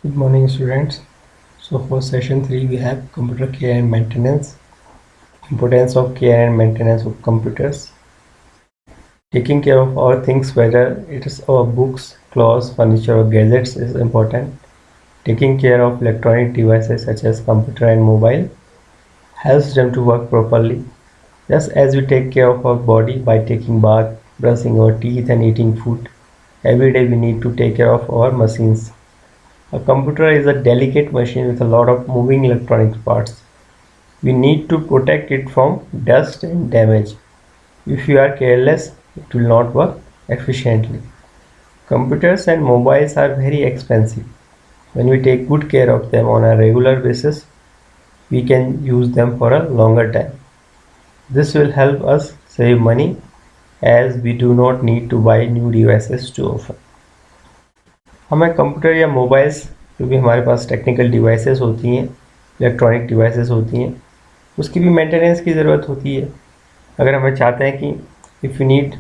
Good morning, students. So for session 3, we have computer care and maintenance, importance of care and maintenance of computers, taking care of our things, whether it is our books, clothes, furniture, or gadgets, is important. Taking care of electronic devices such as computer and mobile helps them to work properly. Just as we take care of our body by taking bath, brushing our teeth, and eating food, every day we need to take care of our machines. A computer is a delicate machine with a lot of moving electronic parts. We need to protect it from dust and damage. If you are careless, it will not work efficiently. Computers and mobiles are very expensive. When we take good care of them on a regular basis, we can use them for a longer time. This will help us save money as we do not need to buy new devices too often. हमें computer या mobiles जो भी हमारे पास technical devices होती हैं, electronic devices होती हैं, उसकी भी मेंटेनेंस की ज़रूरत होती है। अगर हमें चाहते हैं कि if you need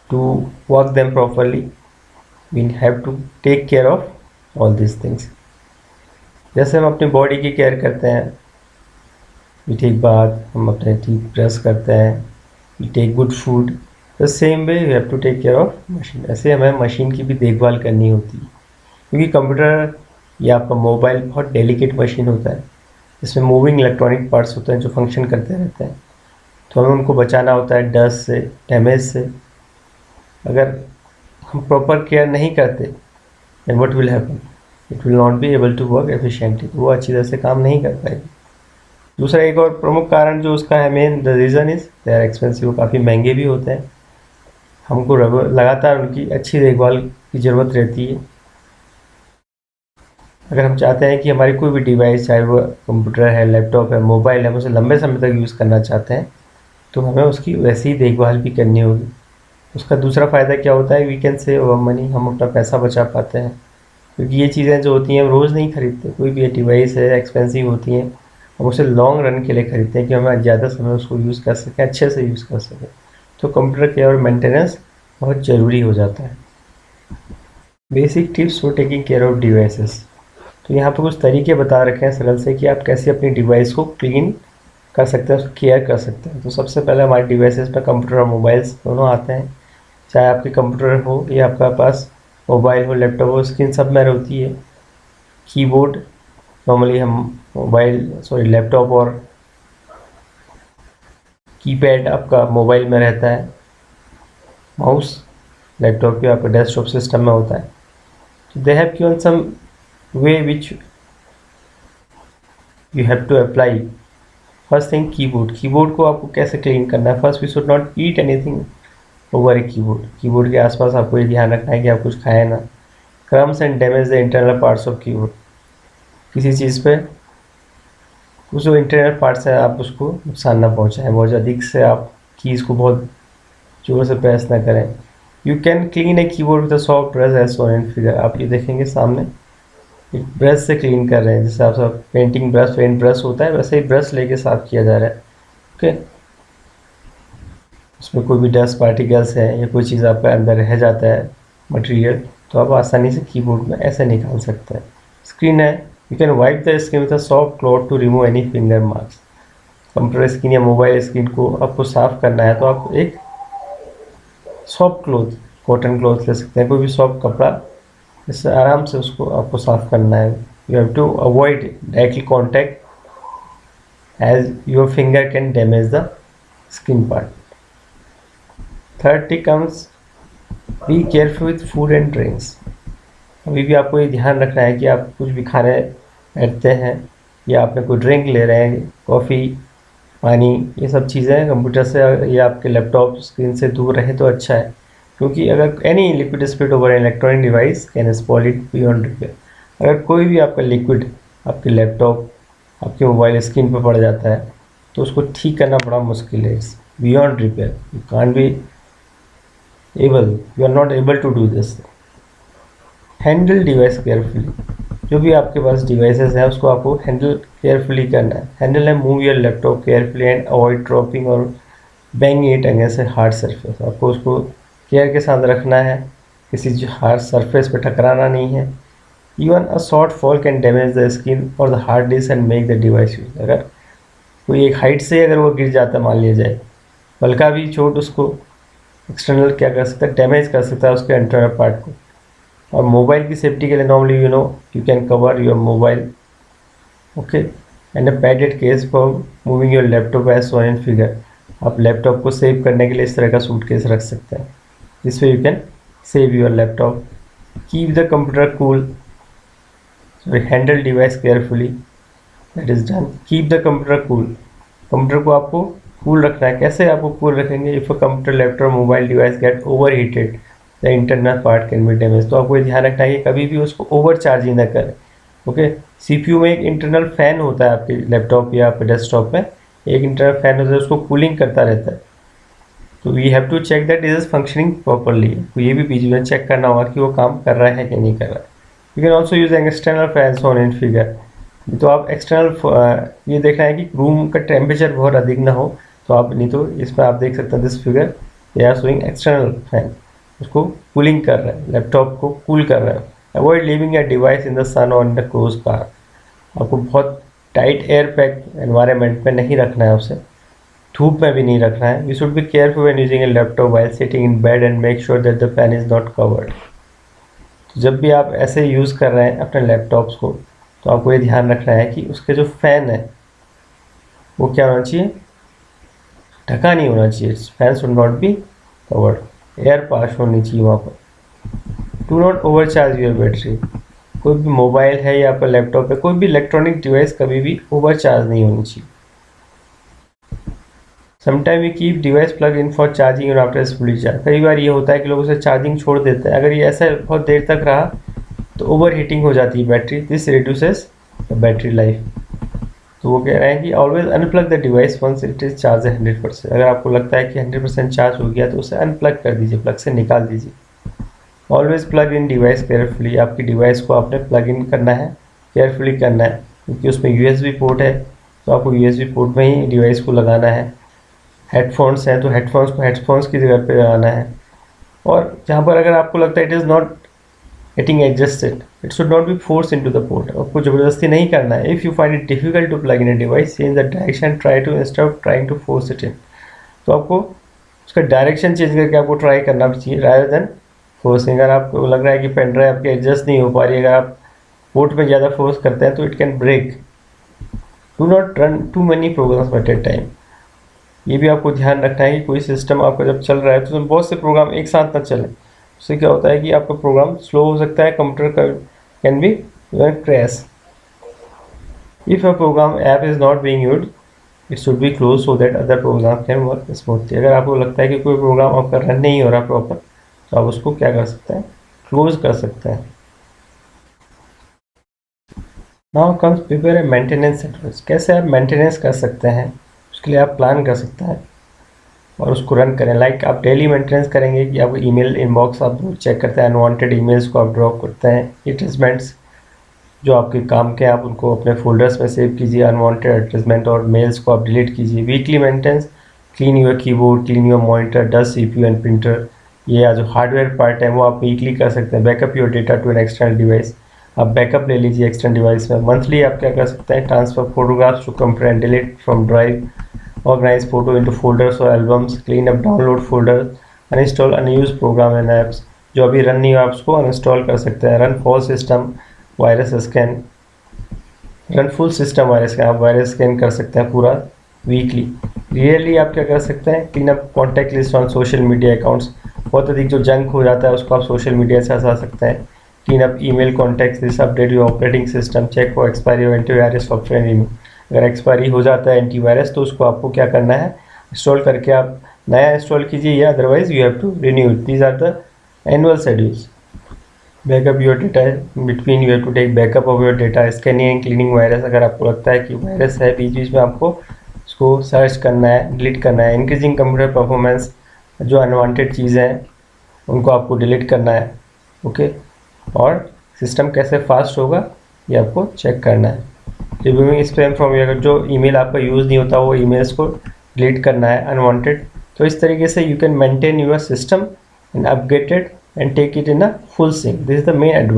to work them properly, we have to take care of all this things. जैसे हम अपनी बॉडी की केयर करते हैं, वी टेक बाथ, हम अपने टीथ ब्रश करते हैं, we take good food, the same way we have to take care of machine. ऐसे हमें मशीन की भी देखभाल करनी होती है, क्योंकि कंप्यूटर या आपका मोबाइल बहुत डेलिकेट मशीन होता है। इसमें मूविंग इलेक्ट्रॉनिक पार्ट्स होते हैं जो फंक्शन करते रहते हैं, तो हमें उनको बचाना होता है डस्ट से, डैमेज से। अगर हम प्रॉपर केयर नहीं करते, then what will happen, it will not be able to work efficiently, वो अच्छी तरह से काम नहीं कर पाएगी। दूसरा एक और प्रमुख कारण जो उसका है, main the reason is they are expensive, वो काफ़ी महंगे भी होते हैं। हमको लगातार उनकी अच्छी देखभाल की ज़रूरत रहती है। अगर हम चाहते हैं कि हमारी कोई भी डिवाइस, चाहे वो कंप्यूटर है, लैपटॉप है, मोबाइल है, हम उसे लंबे समय तक यूज़ करना चाहते हैं, तो हमें उसकी वैसी ही देखभाल भी करनी होगी। उसका दूसरा फ़ायदा क्या होता है, we can save our money, हम अपना पैसा बचा पाते हैं, क्योंकि ये चीज़ें जो होती हैं हम रोज़ नहीं खरीदते। कोई भी डिवाइस है, एक्सपेंसिव होती हैं, हम उसे लॉन्ग रन के लिए खरीदते हैं कि हमें ज़्यादा समय उसको यूज़ कर सकें, अच्छे से यूज़ कर सकें। तो कंप्यूटर केयर और मेंटेनेंस बहुत ज़रूरी हो जाता है। Basic tips for taking care of devices. तो यहाँ पर कुछ तरीके बता रखे हैं सरल से कि आप कैसे अपनी डिवाइस को क्लीन कर सकते हैं, उसको केयर कर सकते हैं। तो सबसे पहले हमारे डिवाइसेस में कंप्यूटर और मोबाइल्स दोनों आते हैं। चाहे आपके कंप्यूटर हो या आपका पास मोबाइल हो, लैपटॉप हो, स्क्रीन सब में होती है। कीबोर्ड नॉर्मली हम लैपटॉप और कीपैड आपका मोबाइल में रहता है। माउस लैपटॉप के आपका डेस्कटॉप सिस्टम में होता है। तो they have given some way which you have to apply. First thing, keyboard को आपको कैसे क्लीन करना है। First, we should not eat anything over a keyboard के आसपास आपको ये ध्यान रखना है कि आप कुछ खाएं ना। Crumbs and damage the internal parts of keyboard. किसी चीज़ पे उस जो इंटरनल पार्ट्स है आप उसको नुकसान ना पहुंचाएं, बहुत अधिक से आप कीज़ को बहुत जोर से प्रेस ना करें। You can clean a keyboard with a soft brush as shown in figure. आप ये देखेंगे सामने एक ब्रश से क्लीन कर रहे हैं, जैसे आप सब पेंटिंग ब्रश, पेंट ब्रश होता है, वैसे ही ब्रश लेके साफ किया जा रहा है। ओके, उसमें कोई भी डस्ट पार्टिकल्स है या कोई चीज़ आपका अंदर रह जाता है मटेरियल, तो आप आसानी से कीबोर्ड में ऐसे निकाल सकते हैं। स्क्रीन है, you can wipe the screen with a soft cloth to remove any finger marks. Computer screen या मोबाइल स्क्रीन को आपको साफ करना है तो आप एक सॉफ्ट क्लॉथ, कॉटन क्लॉथ ले सकते हैं, कोई भी सॉफ्ट कपड़ा, इससे आराम से उसको आपको साफ करना है। You have to avoid directly contact as your finger can damage the skin part. Third tip comes, be careful with food and drinks. अभी भी आपको ये ध्यान रखना है कि आप कुछ भी खाने बैठते हैं या आपने कोई ड्रिंक ले रहे हैं, कॉफ़ी, पानी, ये सब चीज़ें कंप्यूटर से या आपके लैपटॉप स्क्रीन से दूर रहें तो अच्छा है, क्योंकि अगर any liquid spread over electronic device can spoil it beyond repair. अगर कोई भी आपका लिक्विड आपके लैपटॉप, आपके मोबाइल स्क्रीन पर पड़ जाता है तो उसको ठीक करना बड़ा मुश्किल है। It's beyond repair, you can't be able, you are not able to do this. Handle device carefully. जो भी आपके पास डिवाइसेस हैं उसको आपको हैंडल केयरफुली करना है। हैंडल है, move your laptop carefully and avoid dropping or bang it against a hard surface. आपको उसको केयर के साथ रखना है, किसी हार्ड सरफेस पे टकराना नहीं है। Even a short fall can damage the screen or the hard disk and make the device use. अगर कोई एक हाइट से अगर वो गिर जाता मान लिया जाए, हल्का भी चोट उसको एक्सटर्नल क्या कर सकता है, डैमेज कर सकता है उसके इंटरनल पार्ट को। और मोबाइल की सेफ्टी के लिए normally you can cover your mobile, okay, and a padded case for moving your laptop as shown in figure. आप लैपटॉप को सेव करने के लिए इस तरह का सूटकेस रख सकते हैं जिसमें you can save your laptop. Keep the computer cool, handle device carefully, that is done. Keep the computer cool, computer को आपको कूल रखना है। कैसे आपको कूल रखेंगे? If a computer laptop mobile device get over heated the internal part can be damage. तो आपको ये ध्यान रखना है कि कभी भी उसको ओवर चार्जिंग ना करें, ओके। सीपीयू में एक इंटरनल फैन होता है आपके लैपटॉप या आपके डेस्कटॉप में, एक इंटरनल फैन होता है, उसको कूलिंग करता रहता है। तो we have to check that is functioning properly. तो ये भी बीच में चेक करना होगा कि वो काम कर रहा है कि नहीं कर रहा है। You can also use external fans on in figure. तो आप एक्सटर्नल ये देखना है कि रूम का टेम्परेचर बहुत अधिक ना हो। तो आप नहीं तो इसमें आप देख सकते हैं this figure, they are showing external fan, उसको कूलिंग कर रहा है, लैपटॉप को कूल कर रहा है। Avoid leaving a device in the sun or in the close car. आपको बहुत टाइट एयर पैक एनवायरनमेंट में नहीं रखना है उसे, धूप में भी नहीं रखना है। We should be careful when using a laptop while sitting in bed and make sure that the fan is not covered. तो जब भी आप ऐसे यूज़ कर रहे हैं अपने लैपटॉप्स को, तो आपको ये ध्यान रखना है कि उसके जो फैन है वो क्या होना चाहिए, ढका नहीं होना चाहिए। Fan should not be covered, air pass होनी चाहिए वहाँ पर। Do not over charge your battery. कोई भी मोबाइल है या आपका लैपटॉप है, कोई भी इलेक्ट्रॉनिक डिवाइस कभी भी ओवर चार्ज नहीं होनी चाहिए। Sometime we keep device plug in for charging और आफ्टर फुली चार्ज। कई बार ये होता है कि लोग उसे चार्जिंग छोड़ देते हैं। अगर ये ऐसा बहुत देर तक रहा तो ओवर हीटिंग हो जाती है battery, this reduces the battery life. तो वो कह रहे हैं कि always unplug the device once it is charge 100%। अगर आपको लगता है कि 100% चार्ज हो गया तो उसे अनप्लग कर दीजिए, प्लग से निकाल दीजिए। Always plug in device carefully. आपकी डिवाइस को आपने प्लग इन करना है, केयरफुली करना है, क्योंकि उसमें यूएसबी पोर्ट है। तो आपको यूएसबी पोर्ट में ही डिवाइस को लगाना है। हेडफोन्स हैं तो हेडफोन्स की जगह पे लगाना है। और जहाँ पर अगर आपको लगता है it is not getting adjusted, it should not be force into the port. आपको ज़बरदस्ती नहीं करना है। If you find it difficult to plug in a device, change the direction, try to instead of trying to force it in. तो आपको उसका direction change करके आपको ट्राई करना भी चाहिए रादर देन फोर्सिंग। अगर आपको लग रहा है कि पेन ड्राइव आपकी एडजस्ट नहीं हो पा रही है, अगर आप पोर्ट में ज़्यादा फोर्स करते हैं तो it can break. Do not run too many programs at a time. ये भी आपको ध्यान रखना है कि कोई सिस्टम आपका जब चल रहा है तो उसमें बहुत से प्रोग्राम एक साथ ना चलें। उससे क्या होता है कि आपका प्रोग्राम स्लो हो सकता है, कंप्यूटर का can be crash. If a program app is not being used, it should be close so that other program can work smoothly. अगर आपको लगता है कि कोई प्रोग्राम आपका रन नहीं हो रहा प्रॉपर, तो आप उसको क्या कर सकते हैं, क्लोज कर सकते हैं। Now comes prepare a maintenance setup. कैसे आप मेंटेनेंस कर सकते हैं, उसके लिए आप प्लान कर सकते हैं और उसको रन करें। लाइक आप डेली मेंटेनेंस करेंगे कि आपको ईमेल इनबॉक्स आप चेक करते हैं, अनवांटेड ईमेल्स को आप ड्रॉप करते हैं, अटैचमेंट्स जो आपके काम के आप उनको अपने फोल्डर्स में सेव कीजिए, अनवांटेड अटैचमेंट और मेल्स को आप डिलीट कीजिए। Weekly maintenance, clean your keyboard, clean your monitor, dust CPU and printer. ये जो हार्डवेयर पार्ट है वो आप वीकली कर सकते हैं। Backup your data to an external device, आप बैकअप ले लीजिए एक्सटर्नल डिवाइस में। मंथली आप क्या कर सकते हैं, transfer photographs to computer and delete from drive, organize photo into folders or albums, clean up download folders, uninstall unused program and apps। जो अभी रन नहीं हो आप उसको अनइंस्टॉल कर सकते हैं। Run fall system virus scan, run full system virus scan, आप वायरस स्कैन कर सकते हैं पूरा वीकली। रियरली आप क्या कर सकते हैं, clean up contact list on social media accounts. बहुत अधिक जो जंक हो जाता है उसको आप सोशल मीडिया से हटा सकते हैं। Clean up email contact list, update your operating system, check for expiry of antivirus software remove. अगर एक्सपायरी हो जाता है एंटीवायरस तो उसको आपको क्या करना है, इंस्टॉल करके आप नया इंस्टॉल कीजिए, या otherwise you have to renew it. These are the annual schedules. Backup your data between, you have to take backup of your data. Scanning and cleaning virus, अगर आपको लगता है कि वायरस है बीच बीच में आपको उसको सर्च करना है, डिलीट करना है। इंक्रीजिंग कंप्यूटर परफॉर्मेंस, जो अनवांटेड चीज़ें हैं उनको आपको डिलीट करना है, ओके। और सिस्टम कैसे फास्ट होगा ये आपको चेक करना है। रिमूविंग स्पैम फ्रॉम योर, जो ईमेल आपका यूज़ नहीं होता वो ईमेल्स को डिलीट करना है अनवांटेड। तो इस तरीके से you can maintain your system and upgraded and take it in a full sync. This is the main advantage.